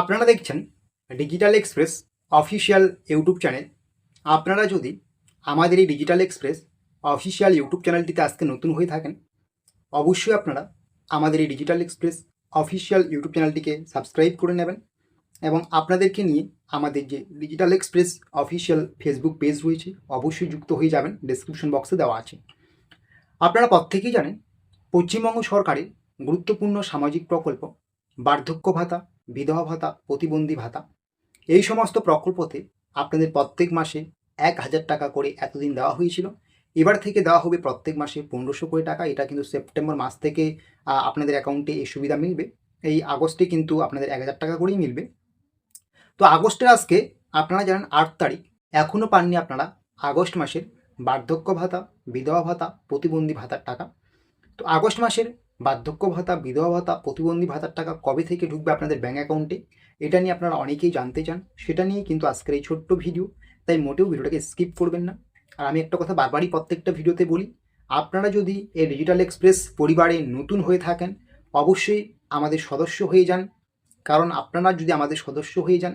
আপনারা দেখছেন digital express official YouTube channel. আপনারা যদি আমাদের এই ডিজিটাল এক্সপ্রেস অফিসিয়াল ইউটিউব চ্যানেলটিতে আজকে নতুন হয়ে থাকেন, অবশ্যই আপনারা আমাদের এই ডিজিটাল এক্সপ্রেস অফিসিয়াল ইউটিউব চ্যানেলটিকে সাবস্ক্রাইব করে নেবেন এবং আপনাদেরকে নিয়ে আমাদের যে digital express official Facebook page রয়েছে অবশ্যই যুক্ত হয়ে যাবেন, ডেসক্রিপশন বক্সে দেওয়া আছে। আপনারা প্রত্যেকেই জানেন পশ্চিমবঙ্গ সরকারের গুরুত্বপূর্ণ সামাজিক প্রকল্প বার্ধক্য ভাতা, বিধবা ভাতা, প্রতিবন্ধী ভাতা, এই সমস্ত প্রকল্পতে আপনাদের প্রত্যেক মাসে 1,000 টাকা করে এতদিন দেওয়া হয়েছিল। এবার থেকে দেওয়া হবে প্রত্যেক মাসে 1500 করে টাকা। এটা কিন্তু সেপ্টেম্বর মাস থেকে আপনাদের অ্যাকাউন্টে এই সুবিধা মিলবে। এই আগস্টে কিন্তু আপনাদের 1,000 টাকা করেই মিলবে। তো আগস্টের আজকে আপনারা জানেন 8 তারিখ, এখনও পাননি আপনারা আগস্ট মাসের বার্ধক্য ভাতা, বিধবা ভাতা, প্রতিবন্ধী ভাতার টাকা। তো আগস্ট মাসের বার্ধক্য ভাতা, বিধবা ভাতা, প্রতিবন্ধী ভাতার টাকা কবে থেকে ঢুকবে আপনাদের ব্যাঙ্ক অ্যাকাউন্টে, এটা নিয়ে আপনারা অনেকেই জানতে চান। সেটা নিয়ে কিন্তু আজকের এই ছোট্ট ভিডিও, তাই মোটেও ভিডিওটাকে স্কিপ করবেন না। আর আমি একটা কথা বারবারই প্রত্যেকটা ভিডিওতে বলি, আপনারা যদি এই ডিজিটাল এক্সপ্রেস পরিবারে নতুন হয়ে থাকেন অবশ্যই আমাদের সদস্য হয়ে যান। কারণ আপনারা যদি আমাদের সদস্য হয়ে যান,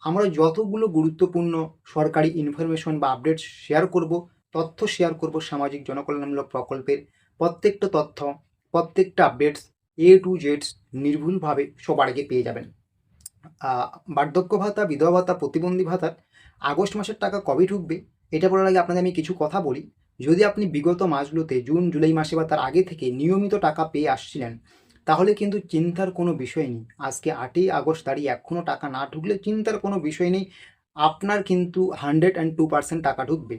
আমরা যতগুলো গুরুত্বপূর্ণ সরকারি ইনফরমেশন বা আপডেটস শেয়ার করব, তথ্য শেয়ার করব সামাজিক জনকল্যাণমূলক প্রকল্পের প্রত্যেকটা তথ্য, প্রত্যেকটা আপডেটস A to Z নির্ভুলভাবে সবার আগে পেয়ে যাবেন। বার্ধক্য ভাতা, বিধবা ভাতা, প্রতিবন্ধী ভাতার আগস্ট মাসের টাকা কবে ঢুকবে এটা বলার আগে আপনাদের আমি কিছু কথা বলি। যদি আপনি বিগত মাসগুলোতে জুন জুলাই মাসে বা তার আগে থেকে নিয়মিত টাকা পেয়ে আসছিলেন, তাহলে কিন্তু চিন্তার কোনো বিষয় নেই। আজকে 8ই আগস্ট দাঁড়িয়ে এখনও টাকা না ঢুকলে চিন্তার কোনো বিষয় নেই, আপনার কিন্তু 102% টাকা ঢুকবে।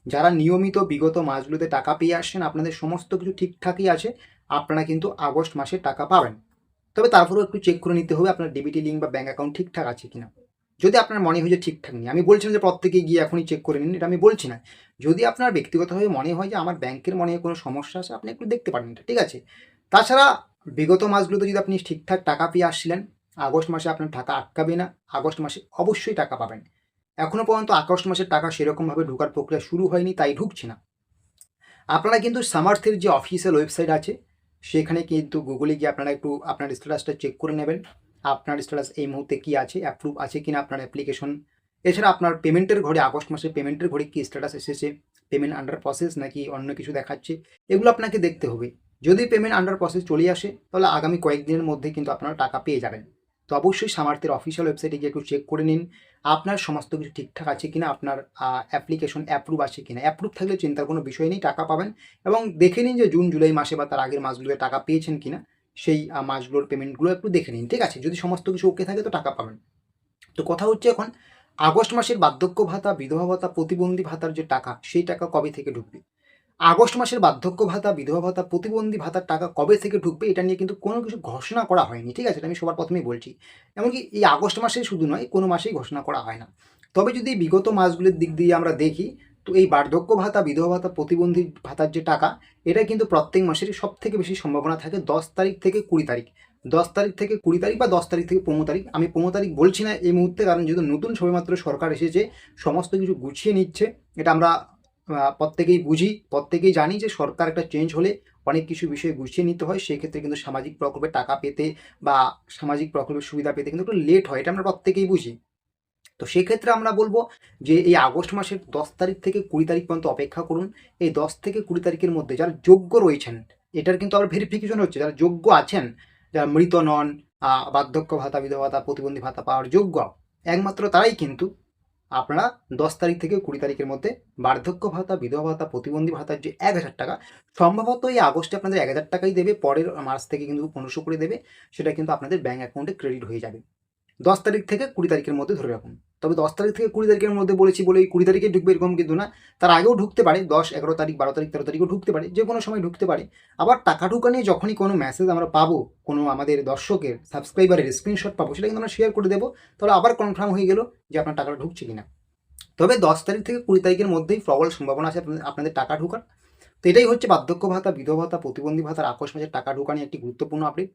যারা নিয়মিত বিগত মাসগুলোতে টাকা পেয়ে আসছেন, আপনাদের সমস্ত কিছু ঠিকঠাকই আছে, আপনারা কিন্তু আগস্ট মাসে টাকা পাবেন। তবে তারপরেও একটু চেক করে নিতে হবে আপনার ডিবিটি লিঙ্ক বা ব্যাঙ্ক অ্যাকাউন্ট ঠিকঠাক আছে কিনা। যদি আপনার মনে হয় যে ঠিকঠাক নেই, আমি বলছি না যে প্রত্যেকে গিয়ে এখনই চেক করে নিন, এটা আমি বলছি না। যদি আপনার ব্যক্তিগতভাবে মনে হয় যে আমার ব্যাংকের মনে হয় কোনো সমস্যা আছে, আপনি একটু দেখতে পারেন, এটা ঠিক আছে। তাছাড়া বিগত মাসগুলোতে যদি আপনি ঠিকঠাক টাকা পেয়ে আসছিলেন, আগস্ট মাসে আপনার টাকা আটকাবে না, আগস্ট মাসে অবশ্যই টাকা পাবেন। এখনও পর্যন্ত আগস্ট মাসের টাকা সেরকমভাবে ঢোকার প্রক্রিয়া শুরু হয়নি, তাই ঢুকছে না। আপনারা কিন্তু সামার্থের যে অফিসিয়াল ওয়েবসাইট আছে সেখানে কিন্তু গুগলে গিয়ে আপনারা একটু আপনার স্ট্যাটাসটা চেক করে নেবেন। আপনার স্ট্যাটাস এই মুহূর্তে কী আছে, অ্যাপ্রুভ আছে কিনা আপনার অ্যাপ্লিকেশন। এছাড়া আপনার পেমেন্টের ঘরে আগস্ট মাসের পেমেন্টের ঘরে কী স্ট্যাটাস এসেছে, পেমেন্ট আন্ডার প্রসেস নাকি অন্য কিছু দেখাচ্ছে, এগুলো আপনাকে দেখতে হবে। যদি পেমেন্ট আন্ডার প্রসেস চলে আসে তাহলে আগামী কয়েকদিনের মধ্যে কিন্তু আপনারা টাকা পেয়ে যাবেন। তো অবশ্যই সামার্থের অফিসিয়াল ওয়েবসাইটে গিয়ে একটু চেক করে নিন আপনার সমস্ত কিছু ঠিকঠাক আছে কিনা, আপনার অ্যাপ্লিকেশন অ্যাপ্রুভ আছে কিনা। অ্যাপ্রুভ থাকলে চিন্তার কোনো বিষয় নেই, টাকা পাবেন। এবং দেখে নিন যে জুন জুলাই মাসে বা তার আগের মাসগুলোতে টাকা পেয়েছেন কিনা, সেই মাসগুলোর পেমেন্টগুলো একটু দেখে নিন, ঠিক আছে। যদি সমস্ত কিছু ওকে থাকে তো টাকা পাবেন। তো কথা হচ্ছে এখন আগস্ট মাসের বার্ধক্য ভাতা, বিধবা ভাতা, প্রতিবন্ধী ভাতার যে টাকা সেই টাকা কবে থেকে ঢুকবে। আগস্ট মাসের বার্ধক্য ভাতা, বিধবা ভাতা, প্রতিবন্ধী ভাতার টাকা কবে থেকে ঢুকবে এটা নিয়ে কিন্তু কোনো কিছু ঘোষণা করা হয়নি, ঠিক আছে। এটা আমি সবার প্রথমেই বলছি। এমনকি এই আগস্ট মাসেই শুধু নয়, কোনো মাসেই ঘোষণা করা হয় না। তবে যদি বিগত মাসগুলির দিক দিয়ে আমরা দেখি, তো এই বার্ধক্য ভাতা, বিধবা ভাতা, প্রতিবন্ধী ভাতার যে টাকা, এটা কিন্তু প্রত্যেক মাসেরই সব থেকে বেশি সম্ভাবনা থাকে 10 তারিখ থেকে 20 তারিখ। 10 তারিখ থেকে 20 তারিখ বা 10 তারিখ থেকে 15 তারিখ। আমি 15 তারিখ বলছি না এই মুহূর্তে, কারণ যেহেতু নতুন সবেমাত্র সরকার এসেছে, সমস্ত কিছু গুছিয়ে নিচ্ছে। এটা আমরা প্রত্যেকেই বুঝি, প্রত্যেকেই জানি যে সরকার একটা চেঞ্জ হলে অনেক কিছু বিষয় গুছিয়ে নিতে হয়। সেক্ষেত্রে কিন্তু সামাজিক প্রকল্পের টাকা পেতে বা সামাজিক প্রকল্পের সুবিধা পেতে কিন্তু একটু লেট হয়, এটা আমরা প্রত্যেকেই বুঝি। তো সেক্ষেত্রে আমরা বলবো যে এই আগস্ট মাসের 10 তারিখ থেকে 20 তারিখ পর্যন্ত অপেক্ষা করুন। এই 10 থেকে 20 তারিখের মধ্যে যারা যোগ্য রয়েছেন, এটার কিন্তু আবার ভেরিফিকেশন হচ্ছে, যারা যোগ্য আছেন, যারা মৃত নন, বার্ধক্য ভাতা, বিধবা ভাতা, প্রতিবন্ধী ভাতা পাওয়ার যোগ্য, একমাত্র তারাই কিন্তু আপনারা 10 তারিখ থেকে 20 তারিখের মধ্যে বার্ধক্য ভাতা, বিধবা ভাতা, প্রতিবন্ধী ভাতার যে 1,000 টাকা, সম্ভবত এই আগস্টে আপনাদের 1,000 টাকাই দেবে, পরের মাস থেকে কিন্তু 1500 করে দেবে। সেটা কিন্তু আপনাদের ব্যাঙ্ক অ্যাকাউন্টে ক্রেডিট হয়ে যাবে 10 তারিখ থেকে 20 তারিখের মধ্যে ধরে রাখুন। তবে 10 তারিখ থেকে 20 তারিখের মধ্যে বলেছি বলে 20 তারিখে ঢুকবে এরকম কিন্তু না, তার আগেও ঢুকতে পারে। 10, 11 তারিখ, 12 তারিখ, 13 তারিখও ঢুকতে পারে, যে কোনো সময় ঢুকতে পারে। আবার টাকা ঢোকা নিয়ে যখনই কোনো মেসেজ আমরা পাবো, কোনো আমাদের দর্শকের সাবস্ক্রাইবারের স্ক্রিনশট পাবো, সেটা কিন্তু আমরা শেয়ার করে দেবো। তাহলে আবার কনফার্ম হয়ে গেল যে আপনার টাকাটা ঢুকছে কিনা। তবে 10 তারিখ থেকে 20 তারিখের মধ্যেই প্রবল সম্ভাবনা আছে আপনাদের টাকা ঢোকার। তো এটাই হচ্ছে বার্ধক্য ভাতা, বিধবা ভাতা, প্রতিবন্ধী ভাতার আগস্ট মাসের টাকা ঢোকা নিয়ে একটি গুরুত্বপূর্ণ আপডেট।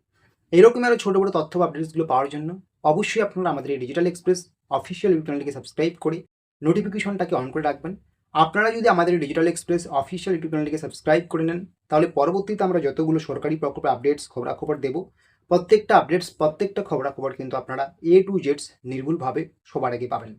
এইরকম আরও ছোটো বড়ো তথ্য বা আপডেটসগুলো পাওয়ার জন্য অবশ্যই আপনারা আমাদের এই ডিজিটাল এক্সপ্রেস অফিসিয়াল ইউটিউব চ্যানেলটিকে সাবস্ক্রাইব করে নোটিফিকেশনটাকে অন করে রাখবেন। আপনারা যদি আমাদের ডিজিটাল এক্সপ্রেস অফিসিয়াল ইউটিউব চ্যানেলটিকে সাবস্ক্রাইব করে নেন, তাহলে পরবর্তীতে আমরা যতগুলো সরকারি প্রকল্পের আপডেটস খবরাখবর দেবো, প্রত্যেকটা আপডেটস, প্রত্যেকটা খবরাখবর কিন্তু আপনারা এ টু জেডস নির্ভুলভাবে সবার আগে পাবেন।